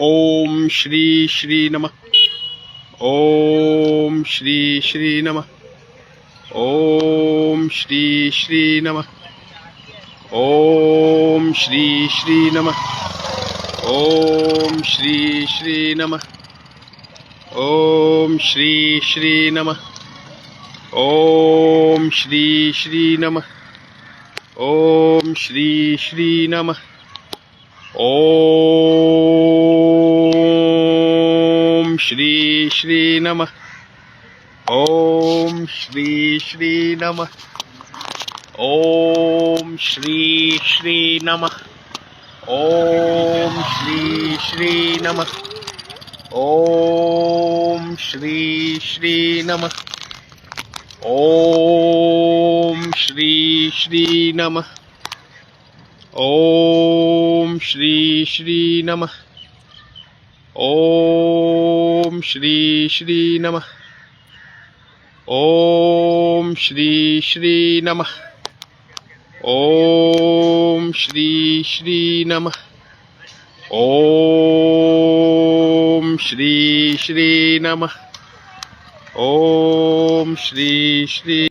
ओम श्री श्री नमः। ओम श्री श्री नमः। ओम श्री श्री नमः। ओम श्री श्री नमः। ओम श्री श्री नमः। ओम श्री श्री नमः। ओम श्री श्री नमः। ओम श्री श्री नमः। ओम श्री श्री नमः। ओम श्री श्री नमः। ओम श्री श्री नमः। ओम श्री श्री नमः। ओम श्री श्री नमः। ओम श्री श्री नमः। ओम श्री श्री नमः। ओम श्री श्री नमः। ओम श्री श्री नमः। ओम श्री श्री नमः। ओम श्री श्री नमः। ओम श्री श्री